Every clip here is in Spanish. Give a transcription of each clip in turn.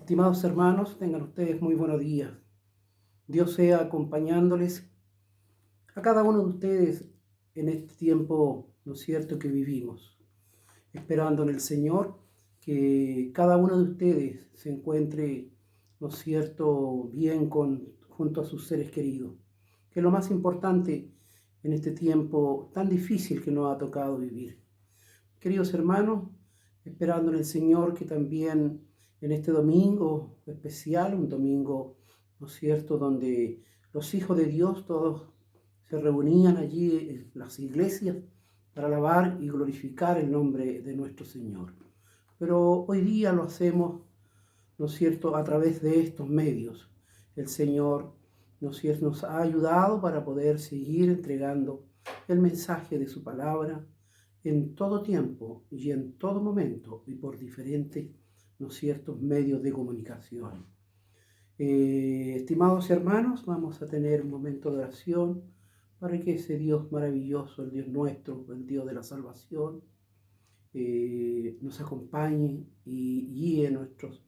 Estimados hermanos, tengan ustedes muy buenos días. Dios sea acompañándoles a cada uno de ustedes en este tiempo, ¿no es cierto?, que vivimos, esperando en el Señor que cada uno de ustedes se encuentre, ¿no es cierto?, bien junto a sus seres queridos, que es lo más importante en este tiempo tan difícil que nos ha tocado vivir. Queridos hermanos, esperando en el Señor que también en este domingo especial, un domingo, ¿no es cierto?, donde los hijos de Dios todos se reunían allí en las iglesias para alabar y glorificar el nombre de nuestro Señor. Pero hoy día lo hacemos, ¿no es cierto?, a través de estos medios. El Señor, ¿no es cierto?, nos ha ayudado para poder seguir entregando el mensaje de su palabra en todo tiempo y en todo momento y por diferentes, ¿no es cierto?, medios de comunicación. Estimados hermanos, vamos a tener un momento de oración para que ese Dios maravilloso, el Dios nuestro, el Dios de la salvación, nos acompañe y guíe nuestros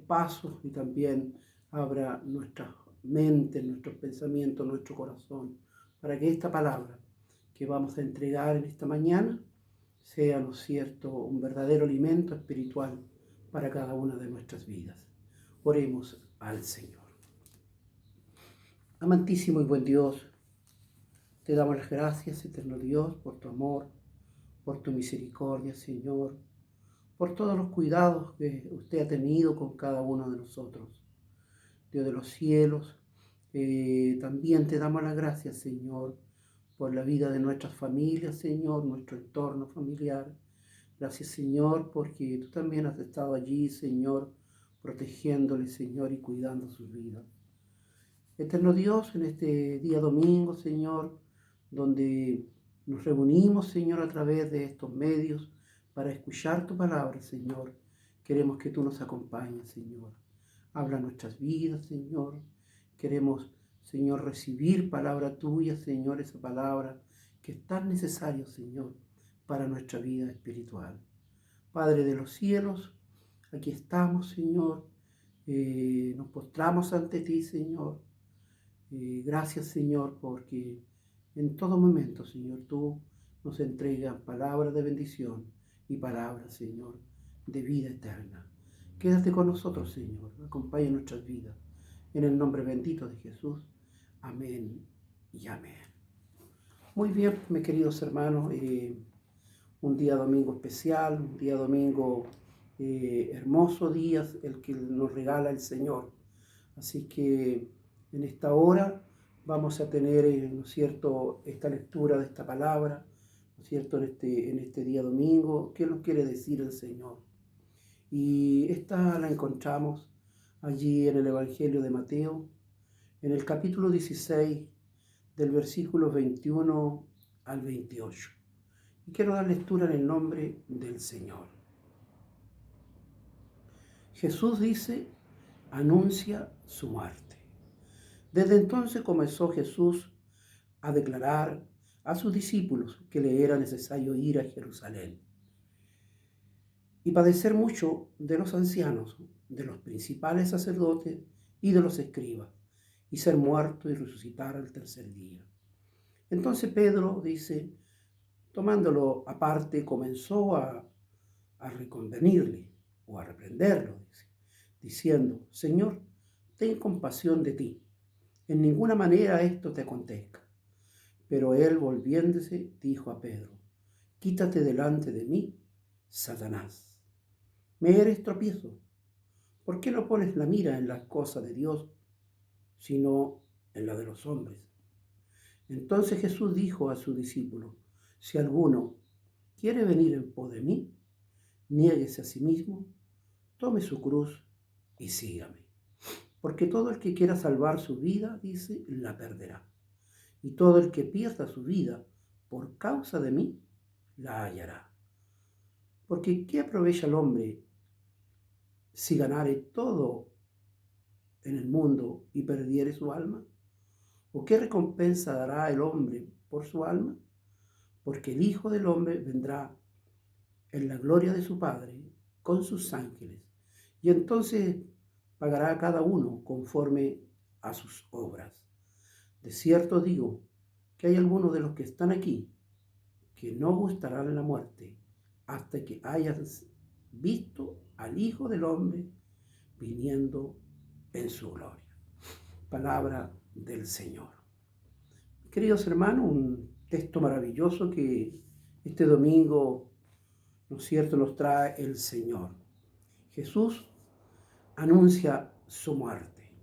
pasos y también abra nuestras mentes, nuestros pensamientos, nuestro corazón, para que esta palabra que vamos a entregar en esta mañana sea, ¿no es cierto?, un verdadero alimento espiritual para cada una de nuestras vidas. Oremos al Señor. Amantísimo y buen Dios, te damos las gracias, eterno Dios, por tu amor, por tu misericordia, Señor, por todos los cuidados que usted ha tenido con cada uno de nosotros. Dios de los cielos, también te damos las gracias, Señor, por la vida de nuestras familias, Señor, nuestro entorno familiar. Gracias, Señor, porque tú también has estado allí, Señor, protegiéndoles, Señor, y cuidando sus vidas. Eterno Dios, en este día domingo, Señor, donde nos reunimos, Señor, a través de estos medios para escuchar tu palabra, Señor, queremos que tú nos acompañes, Señor. Habla nuestras vidas, Señor. Queremos, Señor, recibir palabra tuya, Señor, esa palabra que es tan necesaria, Señor, para nuestra vida espiritual. Padre de los cielos, aquí estamos, Señor. Nos postramos ante ti, Señor. Gracias, Señor, porque en todo momento, Señor, tú nos entregas palabras de bendición y palabras, Señor, de vida eterna. Quédate con nosotros, Señor. Acompaña nuestras vidas. En el nombre bendito de Jesús. Amén y amén. Muy bien, mis queridos hermanos, un día domingo especial, un día domingo hermoso día, el que nos regala el Señor. Así que en esta hora vamos a tener, ¿no es cierto?, esta lectura de esta palabra, ¿no es cierto?, en este día domingo. ¿Qué nos quiere decir el Señor? Y esta la encontramos allí en el Evangelio de Mateo, en el capítulo 16, del versículo 21 al 28. Y quiero dar lectura en el nombre del Señor. Jesús dice, anuncia su muerte. Desde entonces comenzó Jesús a declarar a sus discípulos que le era necesario ir a Jerusalén y padecer mucho de los ancianos, de los principales sacerdotes y de los escribas, y ser muerto y resucitar al tercer día. Entonces Pedro dice, tomándolo aparte, comenzó a reconvenirle o a reprenderlo, diciendo, Señor, ten compasión de ti, en ninguna manera esto te acontezca. Pero él, volviéndose, dijo a Pedro, quítate delante de mí, Satanás. Me eres tropiezo. ¿Por qué no pones la mira en las cosas de Dios, sino en la de los hombres? Entonces Jesús dijo a sus discípulos, si alguno quiere venir en pos de mí, niéguese a sí mismo, tome su cruz y sígame. Porque todo el que quiera salvar su vida, dice, la perderá. Y todo el que pierda su vida por causa de mí, la hallará. Porque ¿qué aprovecha el hombre si ganare todo en el mundo y perdiere su alma? ¿O qué recompensa dará el hombre por su alma? Porque el Hijo del Hombre vendrá en la gloria de su Padre con sus ángeles, y entonces pagará a cada uno conforme a sus obras. De cierto digo que hay algunos de los que están aquí que no gustarán la muerte hasta que hayan visto al Hijo del Hombre viniendo en su gloria. Palabra del Señor. Queridos hermanos, un texto maravilloso que este domingo, ¿no es cierto?, nos trae el Señor. Jesús anuncia su muerte.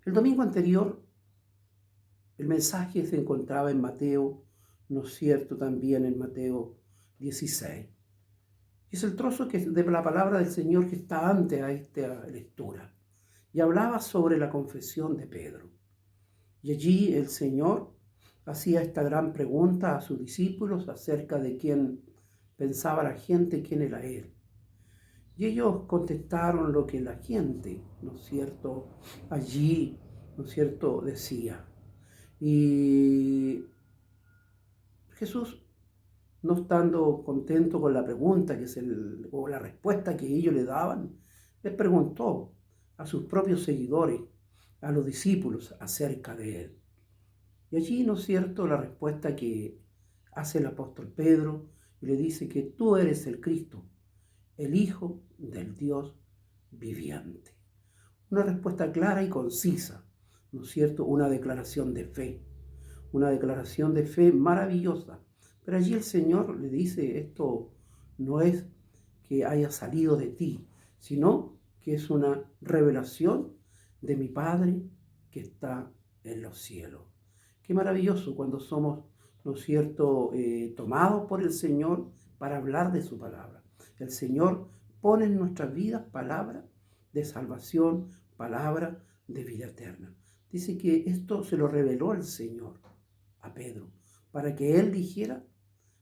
El domingo anterior, el mensaje se encontraba en Mateo, ¿no es cierto?, también en Mateo 16. Es el trozo de la palabra del Señor que está antes a esta lectura. Y hablaba sobre la confesión de Pedro. Y allí el Señor hacía esta gran pregunta a sus discípulos acerca de quién pensaba la gente, quién era Él. Y ellos contestaron lo que la gente, ¿no es cierto?, allí, ¿no es cierto?, decía. Y Jesús, no estando contento con la pregunta o la respuesta que ellos le daban, les preguntó a sus propios seguidores, a los discípulos, acerca de Él. Y allí, ¿no es cierto?, la respuesta que hace el apóstol Pedro, y le dice que tú eres el Cristo, el Hijo del Dios viviente. Una respuesta clara y concisa, ¿no es cierto?, una declaración de fe maravillosa. Pero allí el Señor le dice, esto no es que haya salido de ti, sino que es una revelación de mi Padre que está en los cielos. Qué maravilloso cuando somos, ¿no es cierto?, tomados por el Señor para hablar de su palabra. El Señor pone en nuestras vidas palabra de salvación, palabra de vida eterna. Dice que esto se lo reveló el Señor a Pedro, para que él dijera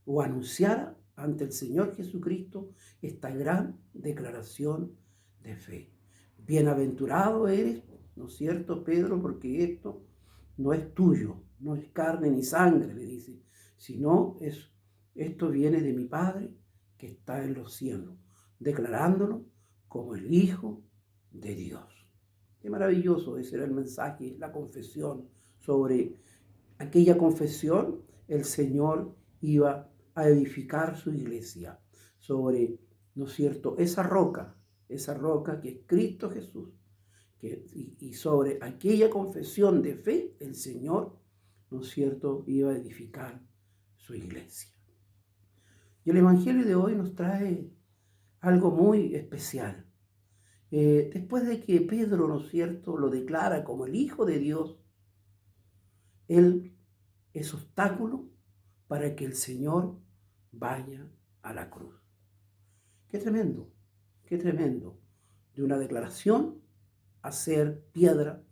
o anunciara ante el Señor Jesucristo esta gran declaración de fe. Bienaventurado eres, ¿no es cierto, Pedro? Porque esto no es tuyo, no es carne ni sangre, le dice, sino esto viene de mi Padre que está en los cielos, declarándolo como el Hijo de Dios. Qué maravilloso ese era el mensaje, la confesión. Sobre aquella confesión, el Señor iba a edificar su iglesia sobre, ¿no es cierto?, esa roca que es Cristo Jesús. Y sobre aquella confesión de fe, el Señor, ¿no es cierto?, iba a edificar su iglesia. Y el Evangelio de hoy nos trae algo muy especial. Después de que Pedro, ¿no es cierto?, lo declara como el Hijo de Dios, él es obstáculo para que el Señor vaya a la cruz. Qué tremendo, de una declaración a ser piedra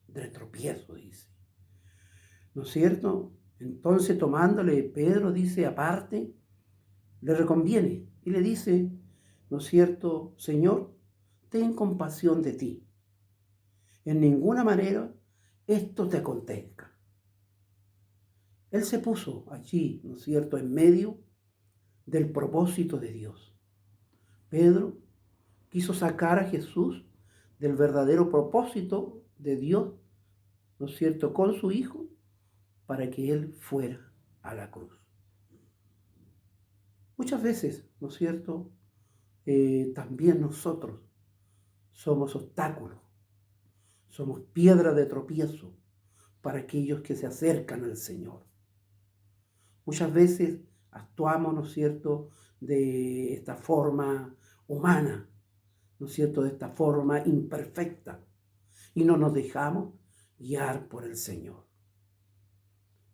de tropiezo, dice. ¿No es cierto? Entonces, tomándole, Pedro dice, aparte, le reconviene y le dice, ¿no es cierto?, Señor, ten compasión de ti. En ninguna manera esto te acontezca. Él se puso allí, ¿no es cierto?, en medio del propósito de Dios. Pedro quiso sacar a Jesús del verdadero propósito de Dios, ¿no es cierto?, con su Hijo, para que Él fuera a la cruz. Muchas veces, ¿no es cierto?, también nosotros somos obstáculos, somos piedra de tropiezo para aquellos que se acercan al Señor. Muchas veces actuamos, ¿no es cierto?, de esta forma humana, ¿no es cierto?, de esta forma imperfecta, y no nos dejamos guiar por el Señor.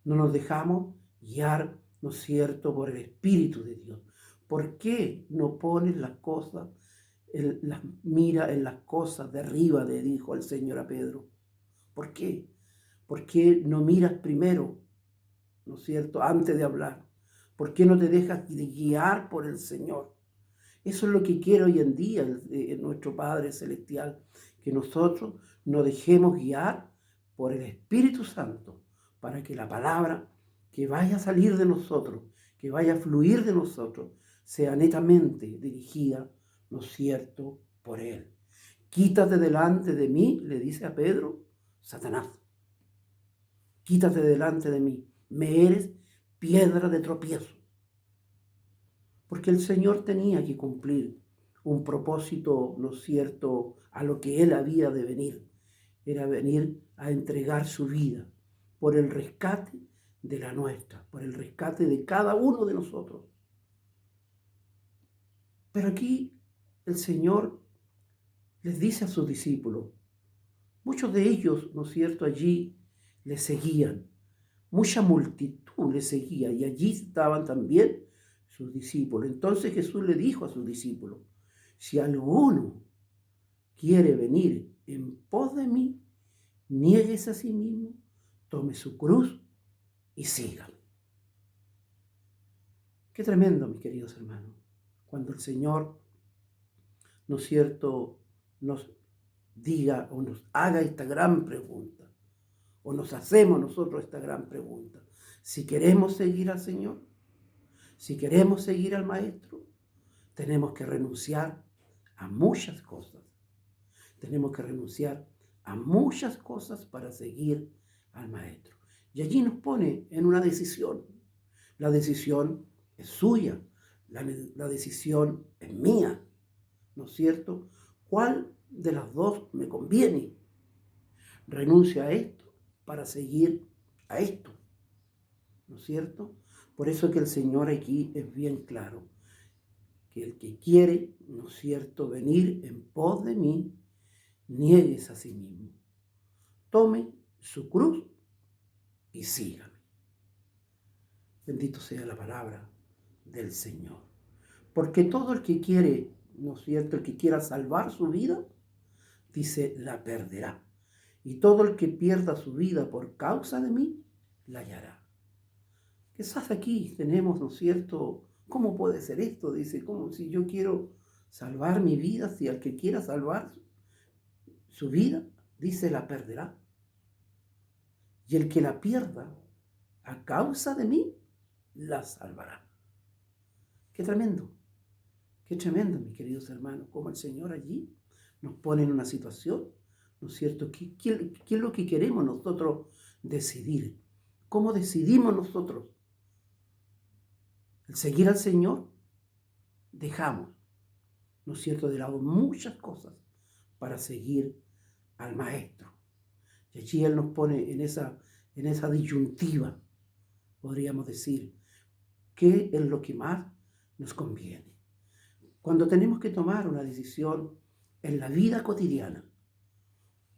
No nos dejamos guiar, ¿no es cierto?, por el Espíritu de Dios. ¿Por qué no pones las cosas, mira en las cosas de arriba, le dijo el Señor a Pedro? ¿Por qué? ¿Por qué no miras primero, ¿no es cierto?, antes de hablar? ¿Por qué no te dejas guiar por el Señor? Eso es lo que quiere hoy en día nuestro Padre Celestial, que nosotros nos dejemos guiar por el Espíritu Santo, para que la palabra que vaya a salir de nosotros, que vaya a fluir de nosotros, sea netamente dirigida, ¿no es cierto?, por él. Quítate delante de mí, le dice a Pedro, Satanás. Quítate delante de mí, me eres piedra de tropiezo. Porque el Señor tenía que cumplir un propósito, ¿no es cierto?, a lo que Él había de venir. Era venir a entregar su vida por el rescate de la nuestra, por el rescate de cada uno de nosotros. Pero aquí el Señor les dice a sus discípulos, muchos de ellos, ¿no es cierto?, allí le seguían, mucha multitud le seguía y allí estaban también sus discípulos. Entonces Jesús le dijo a sus discípulos, si alguno quiere venir en pos de mí, niéguese a sí mismo, tome su cruz y sígame. Qué tremendo, mis queridos hermanos, cuando el Señor, ¿no es cierto?, nos diga o nos haga esta gran pregunta, o nos hacemos nosotros esta gran pregunta. Si queremos seguir al Señor, si queremos seguir al Maestro, tenemos que renunciar a muchas cosas. Tenemos que renunciar a muchas cosas para seguir al Maestro. Y allí nos pone en una decisión. La decisión es suya, la decisión es mía, ¿no es cierto? ¿Cuál de las dos me conviene? Renuncio a esto para seguir a esto, ¿no es cierto? Por eso que el Señor aquí es bien claro, que el que quiere, ¿no es cierto?, venir en pos de mí, niéguese a sí mismo, tome su cruz y sígame. Bendito sea la palabra del Señor. Porque todo el que quiere, ¿no es cierto?, el que quiera salvar su vida, dice, la perderá. Y todo el que pierda su vida por causa de mí, la hallará. Quizás aquí tenemos, ¿no es cierto?, ¿cómo puede ser esto? Dice, ¿cómo si yo quiero salvar mi vida, si el que quiera salvar su vida, dice, la perderá? Y el que la pierda a causa de mí, la salvará. Qué tremendo, mis queridos hermanos, cómo el Señor allí nos pone en una situación, ¿no es cierto? ¿Qué es lo que queremos nosotros decidir? ¿Cómo decidimos nosotros? El seguir al Señor, dejamos, ¿no es cierto?, de lado muchas cosas para seguir al Maestro. Y allí Él nos pone en esa disyuntiva, podríamos decir, ¿qué es lo que más nos conviene? Cuando tenemos que tomar una decisión en la vida cotidiana,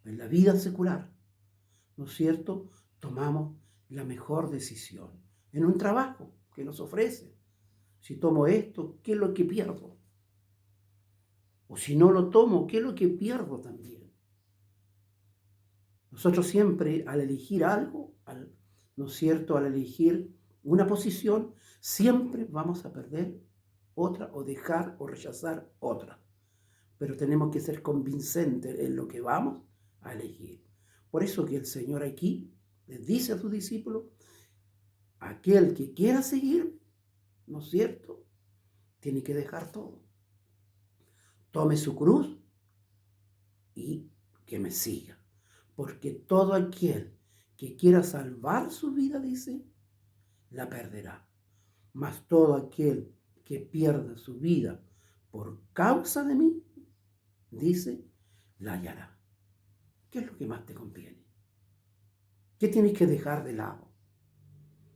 en la vida secular, ¿no es cierto?, tomamos la mejor decisión. En un trabajo que nos ofrece, si tomo esto, ¿qué es lo que pierdo? O si no lo tomo, ¿qué es lo que pierdo también? Nosotros siempre al elegir algo, ¿no es cierto?, al elegir una posición, siempre vamos a perder otra o dejar o rechazar otra. Pero tenemos que ser convincentes en lo que vamos a elegir. Por eso que el Señor aquí les dice a sus discípulos, aquel que quiera seguir, ¿no es cierto?, tiene que dejar todo. Tome su cruz y que me siga. Porque todo aquel que quiera salvar su vida, dice, la perderá. Mas todo aquel que pierda su vida por causa de mí, dice, la hallará. ¿Qué es lo que más te conviene? ¿Qué tienes que dejar de lado?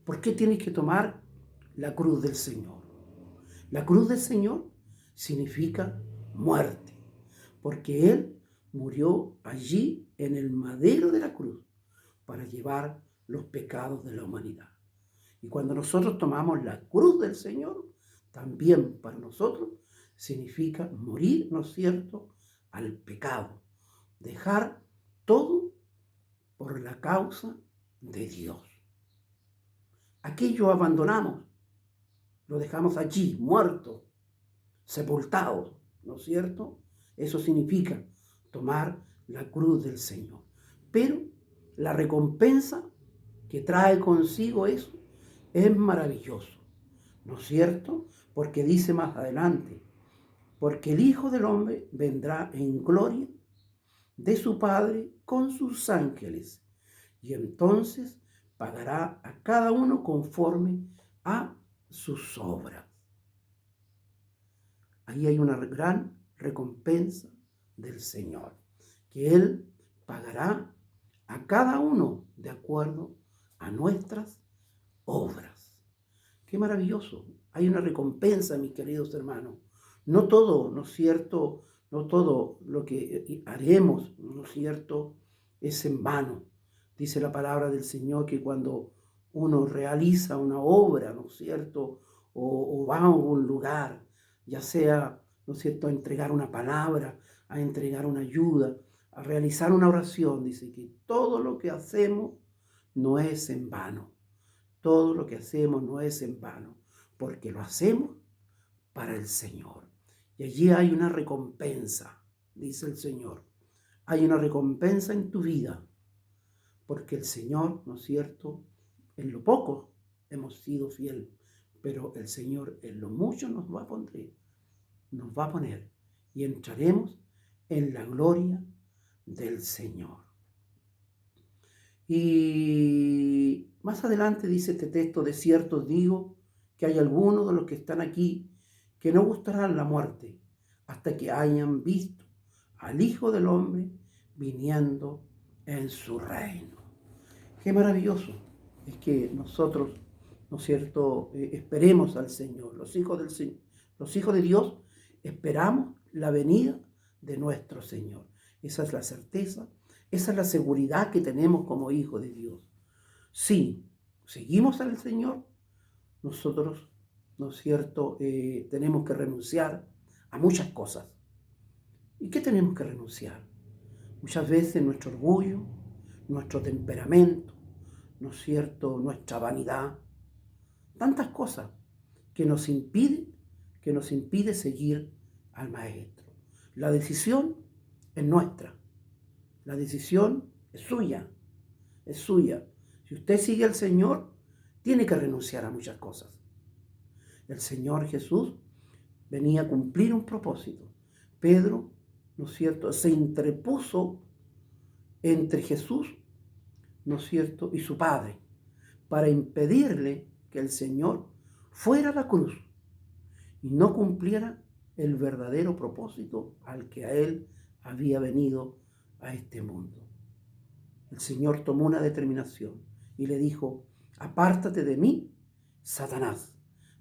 ¿Por qué tienes que tomar la cruz del Señor? La cruz del Señor significa muerte, porque Él murió allí en el madero de la cruz para llevar los pecados de la humanidad. Y cuando nosotros tomamos la cruz del Señor, también para nosotros significa morir, ¿no es cierto?, al pecado, dejar todo por la causa de Dios. Aquello abandonamos, lo dejamos allí, muerto, sepultado, ¿no es cierto? Eso significa tomar la cruz del Señor. Pero la recompensa que trae consigo eso es maravilloso, ¿no es cierto? Porque dice más adelante, porque el Hijo del Hombre vendrá en gloria de su Padre con sus ángeles, y entonces pagará a cada uno conforme a sus obras. Ahí hay una gran recompensa del Señor, que Él pagará a cada uno de acuerdo a nuestras obras. Qué maravilloso. Hay una recompensa, mis queridos hermanos. No todo, ¿no es cierto? No todo lo que haremos, ¿no es cierto?, es en vano. Dice la palabra del Señor que cuando uno realiza una obra, ¿no es cierto?, o va a algún lugar, ya sea, ¿no es cierto?, a entregar una palabra, a entregar una ayuda, a realizar una oración, dice que todo lo que hacemos no es en vano. Todo lo que hacemos no es en vano, porque lo hacemos para el Señor. Y allí hay una recompensa, dice el Señor. Hay una recompensa en tu vida, porque el Señor, ¿no es cierto?, en lo poco hemos sido fiel, pero el Señor en lo mucho nos va a poner y entraremos en la gloria del Señor. Y más adelante dice este texto: de cierto os digo que hay algunos de los que están aquí que no gustarán la muerte hasta que hayan visto al Hijo del Hombre viniendo en su reino. Qué maravilloso es que nosotros, ¿no es cierto?, esperemos al Señor. Los hijos de Dios esperamos la venida de nuestro Señor. Esa es la certeza, esa es la seguridad que tenemos como hijos de Dios. Si seguimos al Señor, nosotros, ¿no es cierto?, tenemos que renunciar a muchas cosas. ¿Y qué tenemos que renunciar? Muchas veces nuestro orgullo, nuestro temperamento, ¿no es cierto?, nuestra vanidad, tantas cosas que nos impide seguir al Maestro. La decisión es nuestra, la decisión es suya, es suya. Si usted sigue al Señor, tiene que renunciar a muchas cosas. El Señor Jesús venía a cumplir un propósito. Pedro, ¿no es cierto?, se interpuso entre Jesús, ¿no es cierto?, y su Padre, para impedirle que el Señor fuera a la cruz y no cumpliera el verdadero propósito al que a él había venido a este mundo. El Señor tomó una determinación y le dijo: apártate de mí, Satanás,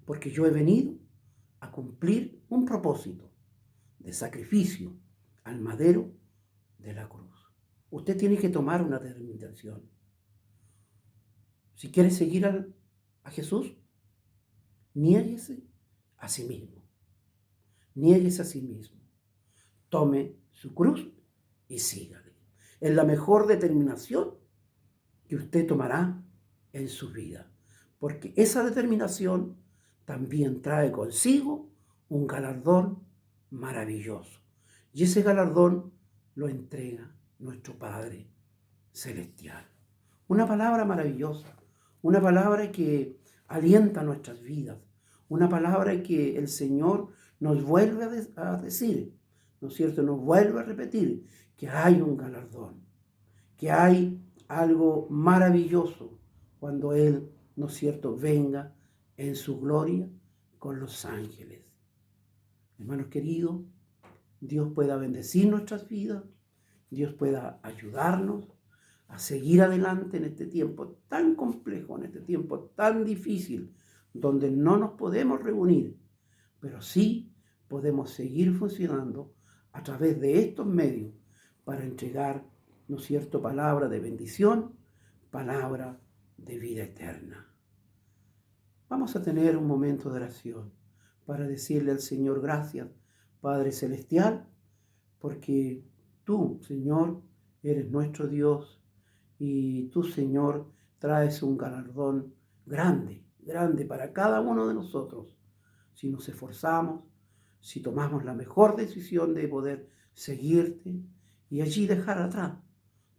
porque yo he venido a cumplir un propósito de sacrificio al madero de la cruz. Usted tiene que tomar una determinación. Si quiere seguir a Jesús, niéguese a sí mismo. Niéguese a sí mismo. Tome su cruz y sígale. Es la mejor determinación que usted tomará en su vida, porque esa determinación también trae consigo un galardón maravilloso. Y ese galardón lo entrega nuestro Padre Celestial. Una palabra maravillosa, una palabra que alienta nuestras vidas, una palabra que el Señor nos vuelve a decir, ¿no es cierto?, nos vuelve a repetir que hay un galardón, que hay algo maravilloso cuando Él, ¿no es cierto?, venga en su gloria con los ángeles. Hermanos queridos, Dios pueda bendecir nuestras vidas, Dios pueda ayudarnos a seguir adelante en este tiempo tan complejo, en este tiempo tan difícil, donde no nos podemos reunir, pero sí podemos seguir funcionando a través de estos medios para entregar, ¿no es cierto?, palabra de bendición, palabra de vida eterna. Vamos a tener un momento de oración para decirle al Señor: gracias, Padre Celestial, porque tú, Señor, eres nuestro Dios y tú, Señor, traes un galardón grande, grande para cada uno de nosotros. Si nos esforzamos, si tomamos la mejor decisión de poder seguirte y allí dejar atrás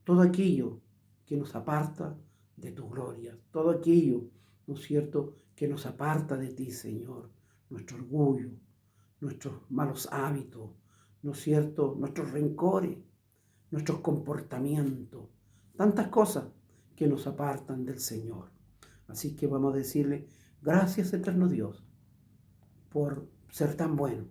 todo aquello que nos aparta de tu gloria, todo aquello, ¿no es cierto?, que nos aparta de ti, Señor, nuestro orgullo, nuestros malos hábitos, ¿no es cierto? Nuestros rencores, nuestros comportamientos, tantas cosas que nos apartan del Señor. Así que vamos a decirle, gracias eterno Dios por ser tan bueno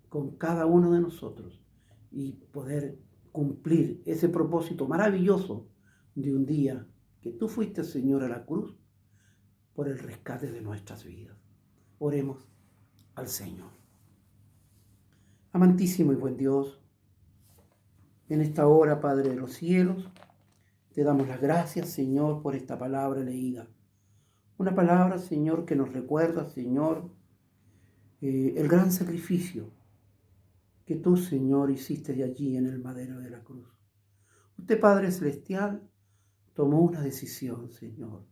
con cada uno de nosotros y poder cumplir ese propósito maravilloso de un día que tú fuiste, Señor, a la cruz por el rescate de nuestras vidas. Oremos al Señor. Amantísimo y buen Dios, en esta hora, Padre de los cielos, te damos las gracias, Señor, por esta palabra leída. Una palabra, Señor, que nos recuerda, Señor, el gran sacrificio que tú, Señor, hiciste de allí en el madero de la cruz. Usted, Padre Celestial, tomó una decisión, Señor,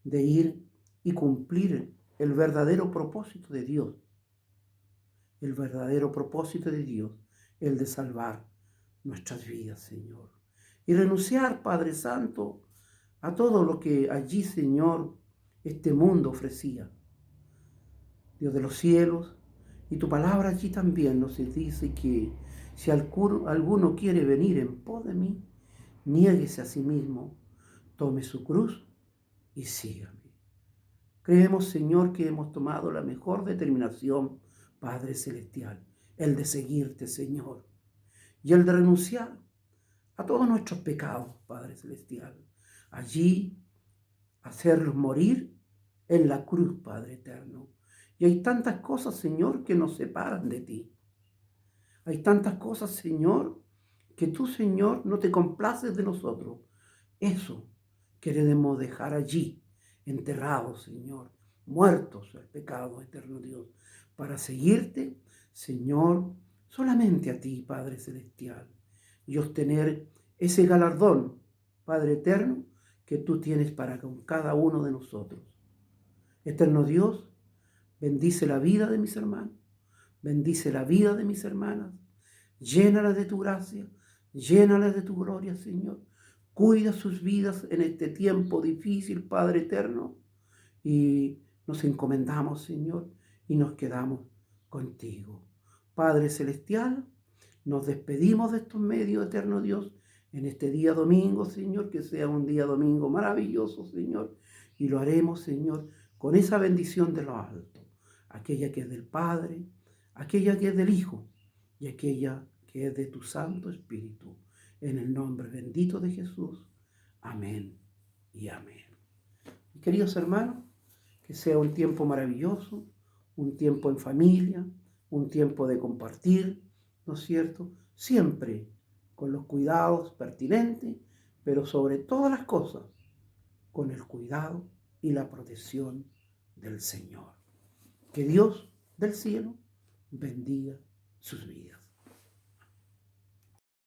de ir y cumplir el verdadero propósito de Dios. El verdadero propósito de Dios, el de salvar nuestras vidas, Señor. Y renunciar, Padre Santo, a todo lo que allí, Señor, este mundo ofrecía. Dios de los cielos, y tu palabra allí también nos dice que si alguno quiere venir en pos de mí, niéguese a sí mismo, tome su cruz y sígame. Creemos, Señor, que hemos tomado la mejor determinación, Padre Celestial, el de seguirte, Señor, y el de renunciar a todos nuestros pecados, Padre Celestial. Allí, hacerlos morir en la cruz, Padre Eterno. Y hay tantas cosas, Señor, que nos separan de ti. Hay tantas cosas, Señor, que tú, Señor, no te complaces de nosotros. Eso queremos dejar allí, enterrados, Señor, muertos al pecado, eterno Dios, para seguirte, Señor, solamente a ti, Padre Celestial, y obtener ese galardón, Padre Eterno, que tú tienes para con cada uno de nosotros. Eterno Dios, bendice la vida de mis hermanos, bendice la vida de mis hermanas, llénalas de tu gracia, llénalas de tu gloria, Señor. Cuida sus vidas en este tiempo difícil, Padre Eterno, y nos encomendamos, Señor, y nos quedamos contigo. Padre Celestial, nos despedimos de estos medios, eterno Dios, en este día domingo, Señor, que sea un día domingo maravilloso, Señor, y lo haremos, Señor, con esa bendición de lo alto, aquella que es del Padre, aquella que es del Hijo y aquella que es de tu Santo Espíritu. En el nombre bendito de Jesús. Amén y amén. Queridos hermanos, que sea un tiempo maravilloso, un tiempo en familia, un tiempo de compartir, ¿no es cierto? Siempre con los cuidados pertinentes, pero sobre todas las cosas, con el cuidado y la protección del Señor. Que Dios del cielo bendiga sus vidas.